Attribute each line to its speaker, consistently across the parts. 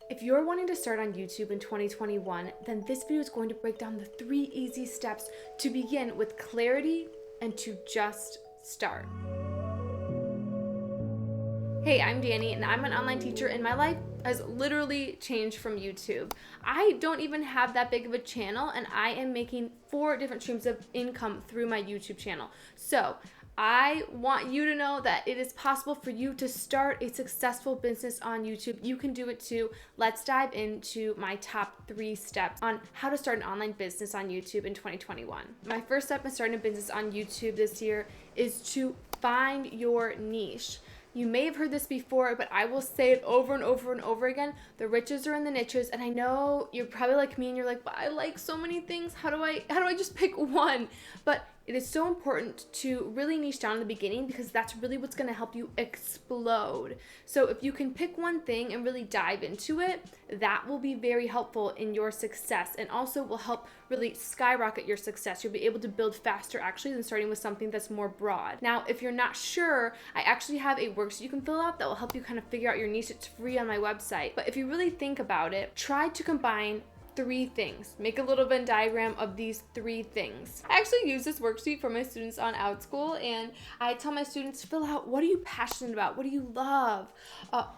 Speaker 1: If you're wanting to start on YouTube in 2021, then this video is going to break down the 3 easy steps to begin with clarity and to just start. Hey, I'm Danie, and I'm an online teacher, and my life has literally changed from YouTube. I don't even have that big of a channel, and I am making 4 different streams of income through my YouTube channel. So I want you to know that it is possible for you to start a successful business on YouTube. You can do it too. Let's dive into my top 3 steps on how to start an online business on YouTube in 2021. My first step in starting a business on YouTube this year is to find your niche. You may have heard this before, but I will say it over and over and over again. The riches are in the niches, and I know you're probably like me and you're like, but I like so many things. How do I just pick one? But it is so important to really niche down in the beginning because that's really what's going to help you explode. So if you can pick one thing and really dive into it, that will be very helpful in your success and also will help really skyrocket your success. You'll be able to build faster actually than starting with something that's more broad. Now, if you're not sure, I actually have a worksheet you can fill out that will help you kind of figure out your niche. It's free on my website. But if you really think about it, try to combine 3 things. Make a little Venn diagram of these 3 things. I actually use this worksheet for my students on OutSchool, and I tell my students, fill out what are you passionate about? What do you love?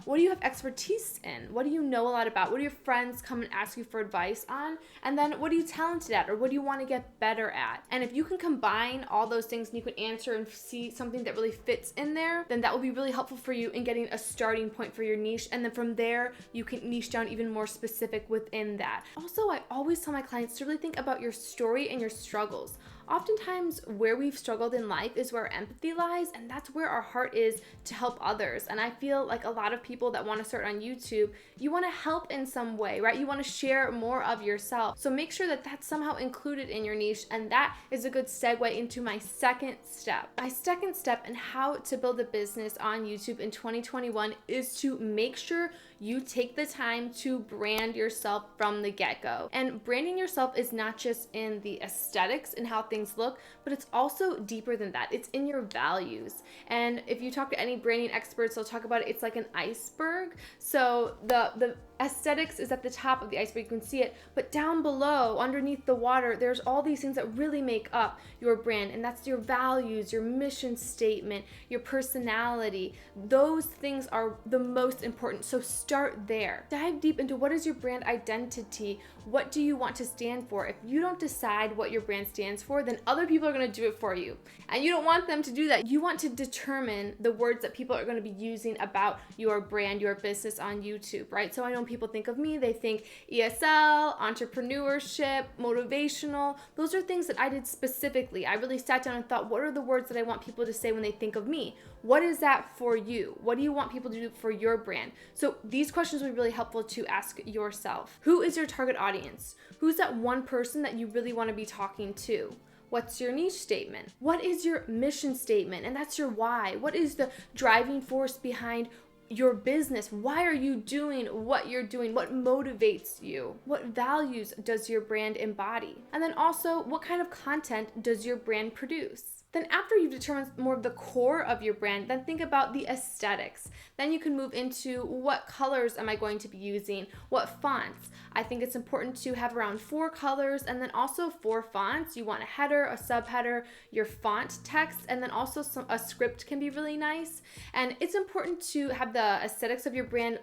Speaker 1: What do you have expertise in? What do you know a lot about? What do your friends come and ask you for advice on? And then what are you talented at, or what do you want to get better at? And if you can combine all those things and you can answer and see something that really fits in there, then that will be really helpful for you in getting a starting point for your niche. And then from there, you can niche down even more specific within that. Also, I always tell my clients to really think about your story and your struggles. Oftentimes, where we've struggled in life is where our empathy lies, and that's where our heart is to help others. And I feel like a lot of people that want to start on YouTube, you want to help in some way, right? You want to share more of yourself. So make sure that that's somehow included in your niche, and that is a good segue into my second step. My second step in how to build a business on YouTube in 2021 is to make sure you take the time to brand yourself from the get-go. And branding yourself is not just in the aesthetics and how things look, but it's also deeper than that. It's in your values. And if you talk to any branding experts, they'll talk about it. It's like an iceberg. So the aesthetics is at the top of the iceberg, you can see it, but down below, underneath the water, there's all these things that really make up your brand, and that's your values, your mission statement, your personality. Those things are the most important, so start there. Dive deep into what is your brand identity, what do you want to stand for. If you don't decide what your brand stands for, then other people are going to do it for you, and you don't want them to do that. You want to determine the words that people are going to be using about your brand, your business on YouTube, right? So I know people think of me, they think ESL, entrepreneurship, motivational. Those are things that I did specifically. I really sat down and thought, what are the words that I want people to say when they think of me? What is that for you? What do you want people to do for your brand? So these questions will be really helpful to ask yourself. Who is your target audience? Who's that one person that you really want to be talking to? What's your niche statement? What is your mission statement? And that's your why. What is the driving force behind your business? Why are you doing what you're doing? What motivates you? What values does your brand embody? And then also, what kind of content does your brand produce? Then after you've determined more of the core of your brand, then think about the aesthetics. Then you can move into what colors am I going to be using? What fonts? I think it's important to have around 4 colors and then also 4 fonts. You want a header, a subheader, your font text, and then also a script can be really nice. And it's important to have the aesthetics of your brand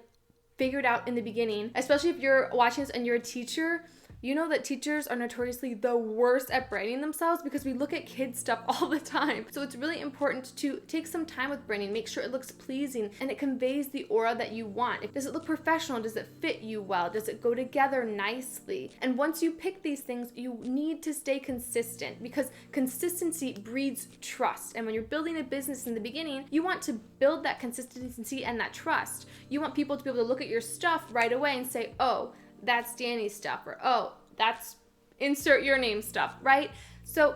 Speaker 1: figured out in the beginning, especially if you're watching this and you're a teacher. You know that teachers are notoriously the worst at branding themselves because we look at kids stuff all the time. So it's really important to take some time with branding, make sure it looks pleasing and it conveys the aura that you want. Does it look professional? Does it fit you well? Does it go together nicely? And once you pick these things, you need to stay consistent because consistency breeds trust. And when you're building a business in the beginning, you want to build that consistency and that trust. You want people to be able to look at your stuff right away and say, oh, that's Danie's stuff, or oh, that's insert your name stuff, right? So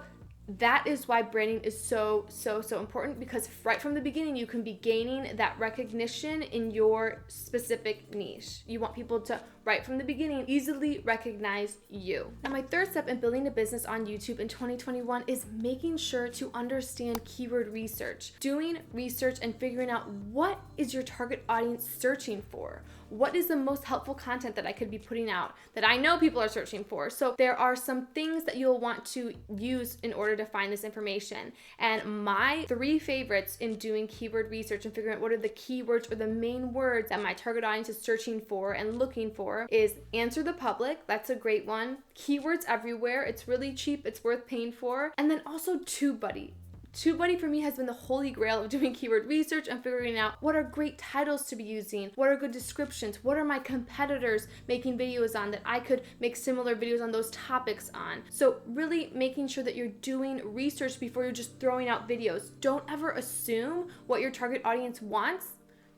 Speaker 1: that is why branding is so important, because right from the beginning, you can be gaining that recognition in your specific niche. You want people to, right from the beginning, easily recognize you. Now, my third step in building a business on YouTube in 2021 is making sure to understand keyword research. Doing research and figuring out what is your target audience searching for? what is the most helpful content that I could be putting out that I know people are searching for. So there are some things that you'll want to use in order to find this information. And my 3 favorites in doing keyword research and figuring out what are the keywords or the main words that my target audience is searching for and looking for is answer the public. That's a great one. Keywords everywhere. It's really cheap. It's worth paying for. And then also TubeBuddy. TubeBuddy for me has been the holy grail of doing keyword research and figuring out what are great titles to be using, what are good descriptions, what are my competitors making videos on that I could make similar videos on those topics on. So really making sure that you're doing research before you're just throwing out videos. Don't ever assume what your target audience wants.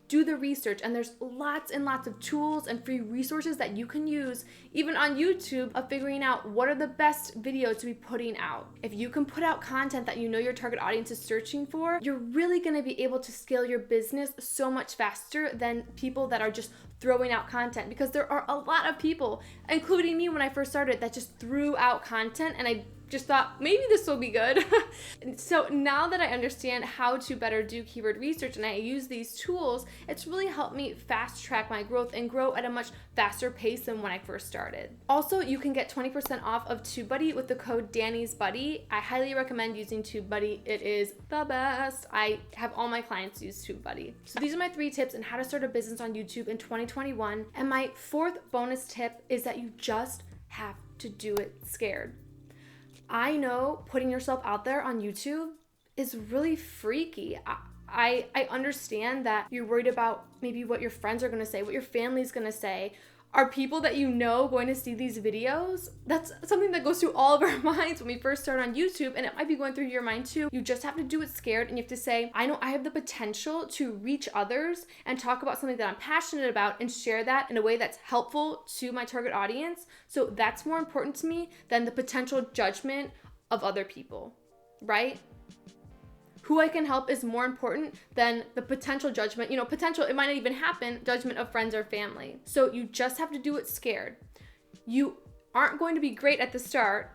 Speaker 1: Do the research, and there's lots and lots of tools and free resources that you can use, even on YouTube, of figuring out what are the best videos to be putting out. If you can put out content that you know your target audience is searching for, you're really gonna be able to scale your business so much faster than people that are just throwing out content, because there are a lot of people, including me when I first started, that just threw out content, and I just thought maybe this will be good. So now that I understand how to better do keyword research and I use these tools, it's really helped me fast track my growth and grow at a much faster pace than when I first started. Also, you can get 20% off of TubeBuddy with the code Danie's Buddy. I highly recommend using TubeBuddy. It is the best. I have all my clients use TubeBuddy. So these are my 3 tips on how to start a business on YouTube in 2021. And my 4th bonus tip is that you just have to do it scared. I know putting yourself out there on YouTube is really freaky. I understand that you're worried about maybe what your friends are going to say, what your family's going to say. Are people that you know going to see these videos? That's something that goes through all of our minds when we first start on YouTube, and it might be going through your mind too. You just have to do it scared, and you have to say, I know I have the potential to reach others and talk about something that I'm passionate about and share that in a way that's helpful to my target audience. So that's more important to me than the potential judgment of other people, right? Who I can help is more important than the potential judgment, potential, it might not even happen, judgment of friends or family. So you just have to do it scared. You aren't going to be great at the start,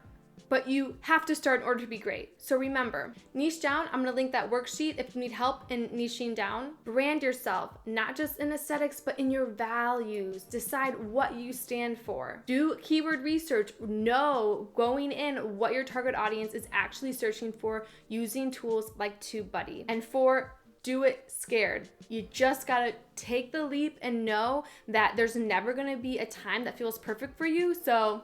Speaker 1: but you have to start in order to be great. So remember, niche down. I'm gonna link that worksheet if you need help in niching down. Brand yourself, not just in aesthetics, but in your values. Decide what you stand for. Do keyword research. Know going in what your target audience is actually searching for using tools like TubeBuddy. And 4, do it scared. You just gotta take the leap and know that there's never gonna be a time that feels perfect for you. So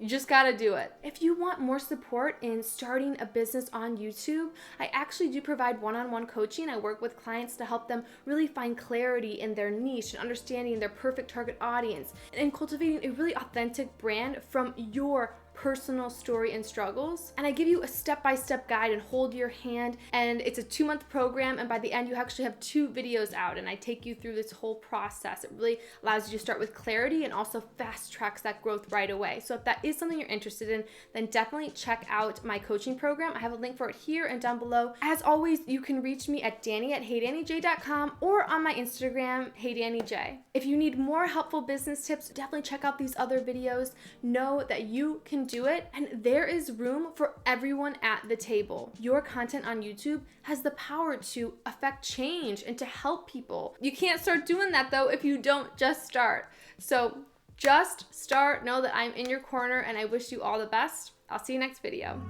Speaker 1: you just gotta do it. If you want more support in starting a business on YouTube, I actually do provide one-on-one coaching. I work with clients to help them really find clarity in their niche and understanding their perfect target audience and cultivating a really authentic brand from your personal story and struggles. And I give you a step-by-step guide and hold your hand, and it's a 2-month program, and by the end you actually have 2 videos out, and I take you through this whole process. It really allows you to start with clarity and also fast tracks that growth right away. So if that is something you're interested in, then definitely check out my coaching program. I have a link for it here and down below. As always, you can reach me at Danie@HeyDanieJ.com or on my Instagram, HeyDanieJ. If you need more helpful business tips, definitely check out these other videos. Know that you can do it, and there is room for everyone at the table. Your content on YouTube has the power to affect change and to help people. You can't start doing that though if you don't just start. So just start. Know that I'm in your corner, and I wish you all the best. I'll see you next video.